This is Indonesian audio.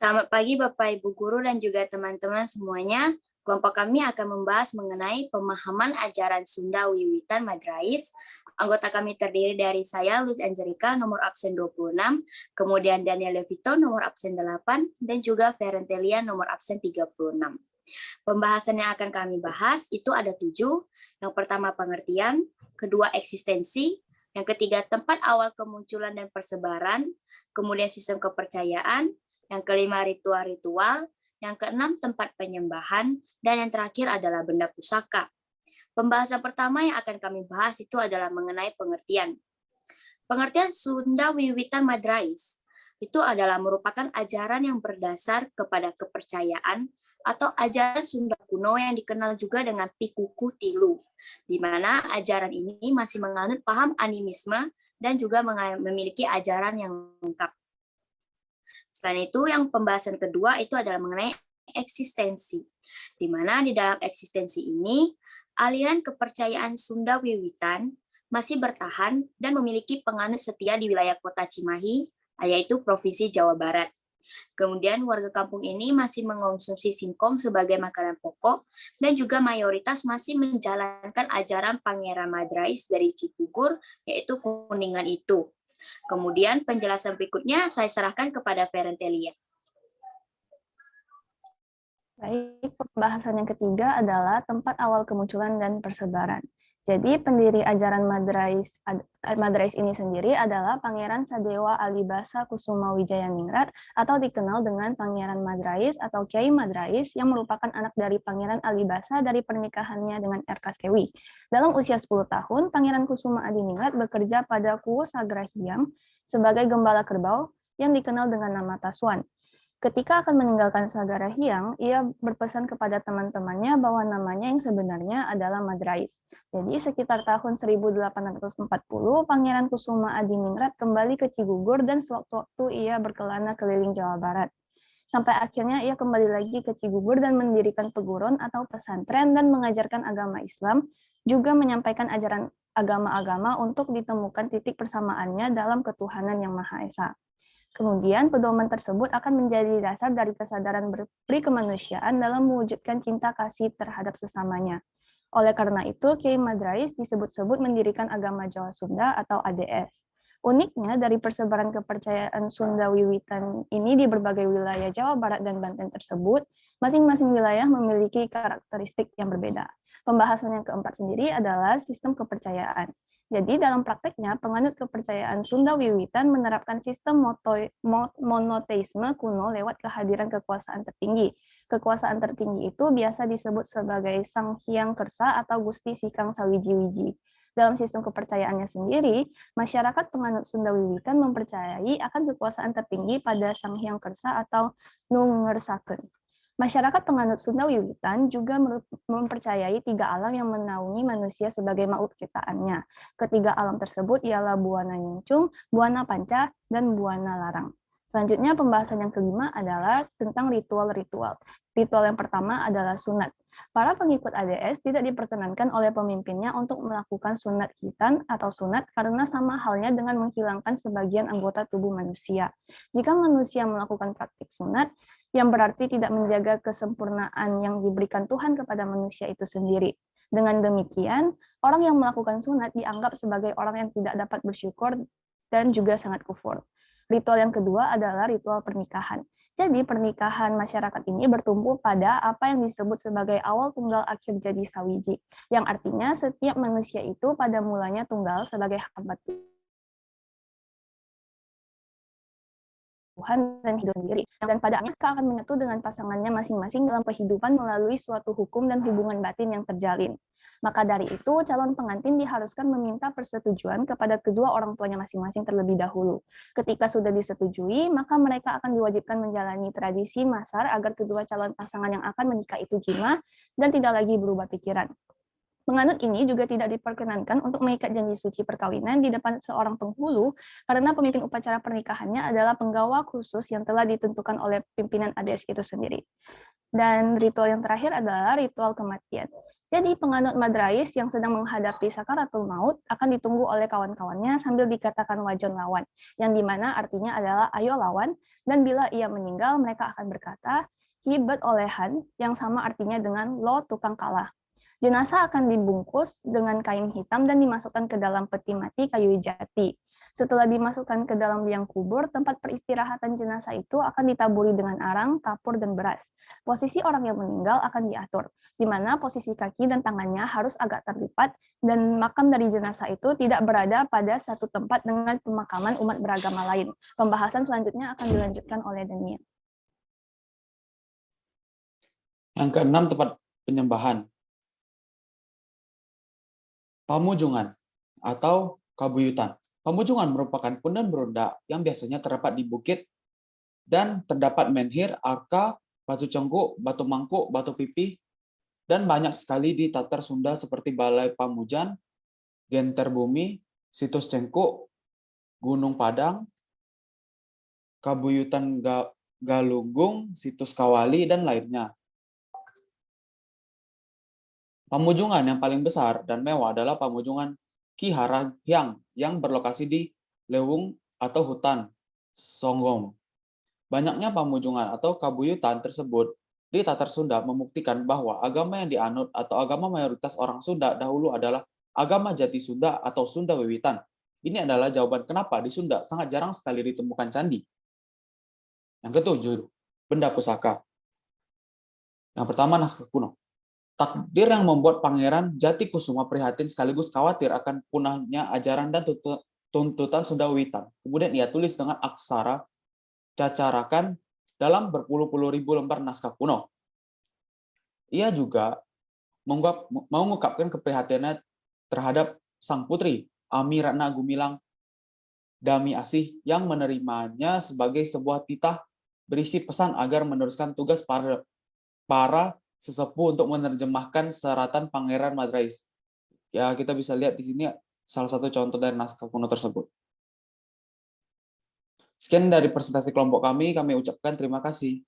Selamat pagi Bapak Ibu Guru dan juga teman-teman semuanya. Kelompok kami akan membahas mengenai pemahaman ajaran Sunda Wiwitan Madrais. Anggota kami terdiri dari saya, Luz Angelika, nomor absen 26, kemudian Daniel Levito, nomor absen 8, dan juga Ferentelia, nomor absen 36. Pembahasan yang akan kami bahas itu ada 7. Yang pertama pengertian, kedua eksistensi, yang ketiga tempat awal kemunculan dan persebaran, kemudian sistem kepercayaan, yang kelima ritual-ritual, yang keenam tempat penyembahan, dan yang terakhir adalah benda pusaka. Pembahasan pertama yang akan kami bahas itu adalah mengenai pengertian. Pengertian Sunda Wiwitan Madrais itu adalah merupakan ajaran yang berdasar kepada kepercayaan atau ajaran Sunda kuno yang dikenal juga dengan Pikuku Tilu, di mana ajaran ini masih menganut paham animisme dan juga memiliki ajaran yang lengkap. Selain itu, yang pembahasan kedua itu adalah mengenai eksistensi, di mana di dalam eksistensi ini, aliran kepercayaan Sunda Wiwitan masih bertahan dan memiliki penganut setia di wilayah kota Cimahi, yaitu Provinsi Jawa Barat. Kemudian warga kampung ini masih mengonsumsi singkong sebagai makanan pokok dan juga mayoritas masih menjalankan ajaran Pangeran Madrais dari Cikugur, yaitu Kuningan itu. Kemudian penjelasan berikutnya saya serahkan kepada Ferentelia. Baik, pembahasan yang ketiga adalah tempat awal kemunculan dan persebaran. Jadi pendiri ajaran Madrais ini sendiri adalah Pangeran Sadewa Alibasa Kusuma Wijayaningrat atau dikenal dengan Pangeran Madrais atau Kiai Madrais yang merupakan anak dari Pangeran Alibasa dari pernikahannya dengan R.K. Sewi. Dalam usia 10 tahun, Pangeran Kusuma Adiningrat bekerja pada Kuwo Sagrahiang sebagai gembala kerbau yang dikenal dengan nama Taswan. Ketika akan meninggalkan Sagarahiang, ia berpesan kepada teman-temannya bahwa namanya yang sebenarnya adalah Madrais. Jadi sekitar tahun 1840, Pangeran Kusuma Adiningrat kembali ke Cigugur dan sewaktu-waktu ia berkelana keliling Jawa Barat. Sampai akhirnya ia kembali lagi ke Cigugur dan mendirikan peguron atau pesantren dan mengajarkan agama Islam, juga menyampaikan ajaran agama-agama untuk ditemukan titik persamaannya dalam ketuhanan yang Maha Esa. Kemudian, pedoman tersebut akan menjadi dasar dari kesadaran berperi kemanusiaan dalam mewujudkan cinta kasih terhadap sesamanya. Oleh karena itu, Kiai Madrais disebut-sebut mendirikan agama Jawa Sunda atau ADS. Uniknya, dari persebaran kepercayaan Sunda Wiwitan ini di berbagai wilayah Jawa Barat dan Banten tersebut, masing-masing wilayah memiliki karakteristik yang berbeda. Pembahasan yang keempat sendiri adalah sistem kepercayaan. Jadi dalam prakteknya, penganut kepercayaan Sunda Wiwitan menerapkan sistem monoteisme kuno lewat kehadiran kekuasaan tertinggi. Kekuasaan tertinggi itu biasa disebut sebagai Sang Hyang Kersa atau Gusti Sikang Sawiji-wiji. Dalam sistem kepercayaannya sendiri, masyarakat penganut Sunda Wiwitan mempercayai akan kekuasaan tertinggi pada Sang Hyang Kersa atau Nungersaken. Masyarakat penganut Sunda Wiwitan juga mempercayai 3 alam yang menaungi manusia sebagai makhluk ciptaannya. Ketiga alam tersebut ialah Buana Nyungcung, Buana Panca, dan Buana Larang. Selanjutnya pembahasan yang kelima adalah tentang ritual-ritual. Ritual yang pertama adalah sunat. Para pengikut ADS tidak diperkenankan oleh pemimpinnya untuk melakukan sunat khitan atau sunat karena sama halnya dengan menghilangkan sebagian anggota tubuh manusia. Jika manusia melakukan praktik sunat, yang berarti tidak menjaga kesempurnaan yang diberikan Tuhan kepada manusia itu sendiri. Dengan demikian, orang yang melakukan sunat dianggap sebagai orang yang tidak dapat bersyukur dan juga sangat kufur. Ritual yang kedua adalah ritual pernikahan. Jadi pernikahan masyarakat ini bertumpu pada apa yang disebut sebagai awal tunggal akhir jadi sawiji, yang artinya setiap manusia itu pada mulanya tunggal sebagai hamba Tuhan dan hidup sendiri. Dan pada akhirnya mereka akan menyatu dengan pasangannya masing-masing dalam kehidupan melalui suatu hukum dan hubungan batin yang terjalin. Maka dari itu, calon pengantin diharuskan meminta persetujuan kepada kedua orang tuanya masing-masing terlebih dahulu. Ketika sudah disetujui, maka mereka akan diwajibkan menjalani tradisi masar agar kedua calon pasangan yang akan menikah itu jima dan tidak lagi berubah pikiran. Penganut ini juga tidak diperkenankan untuk mengikat janji suci perkawinan di depan seorang penghulu karena pemimpin upacara pernikahannya adalah penggawa khusus yang telah ditentukan oleh pimpinan ADS itu sendiri. Dan ritual yang terakhir adalah ritual kematian. Jadi penganut Madrais yang sedang menghadapi sakaratul maut akan ditunggu oleh kawan-kawannya sambil dikatakan wajon lawan, yang dimana artinya adalah ayo lawan, dan bila ia meninggal mereka akan berkata hibet olehan, yang sama artinya dengan lo tukang kalah. Jenazah akan dibungkus dengan kain hitam dan dimasukkan ke dalam peti mati kayu jati. Setelah dimasukkan ke dalam liang kubur, tempat peristirahatan jenazah itu akan ditaburi dengan arang, kapur, dan beras. Posisi orang yang meninggal akan diatur, di mana posisi kaki dan tangannya harus agak terlipat, dan makam dari jenazah itu tidak berada pada satu tempat dengan pemakaman umat beragama lain. Pembahasan selanjutnya akan dilanjutkan oleh Daniel. Yang keenam, tempat penyembahan. Pamujungan atau kabuyutan. Pamujungan merupakan punden beronda yang biasanya terdapat di bukit dan terdapat menhir, arka, batu cengkuk, batu mangkuk, batu pipih, dan banyak sekali di Tatar Sunda seperti Balai Pamujan, Genter Bumi, Situs Cengkuk, Gunung Padang, Kabuyutan Galunggung, Situs Kawali, dan lainnya. Pamujungan yang paling besar dan mewah adalah Pamujungan Ki Harahyang yang berlokasi di Lewung atau hutan Songgom. Banyaknya pamujungan atau kabuyutan tersebut di Tatar Sunda membuktikan bahwa agama yang dianut atau agama mayoritas orang Sunda dahulu adalah agama Jati Sunda atau Sunda Wiwitan. Ini adalah jawaban kenapa di Sunda sangat jarang sekali ditemukan candi. Yang ketujuh, benda pusaka. Yang pertama, naskah kuno. Takdir yang membuat Pangeran Jati Kusuma prihatin sekaligus khawatir akan punahnya ajaran dan tuntutan Sunda Wiwitan. Kemudian ia tulis dengan aksara cacarakan dalam berpuluh-puluh ribu lembar naskah kuno. Ia juga mengungkapkan keprihatinannya terhadap sang putri, Ami Ratna Gumilang Dami Asih, yang menerimanya sebagai sebuah titah berisi pesan agar meneruskan tugas para sesepuh untuk menerjemahkan seratan Pangeran Madrais. Ya, kita bisa lihat di sini salah satu contoh dari naskah kuno tersebut. Sekian dari presentasi kelompok kami ucapkan terima kasih.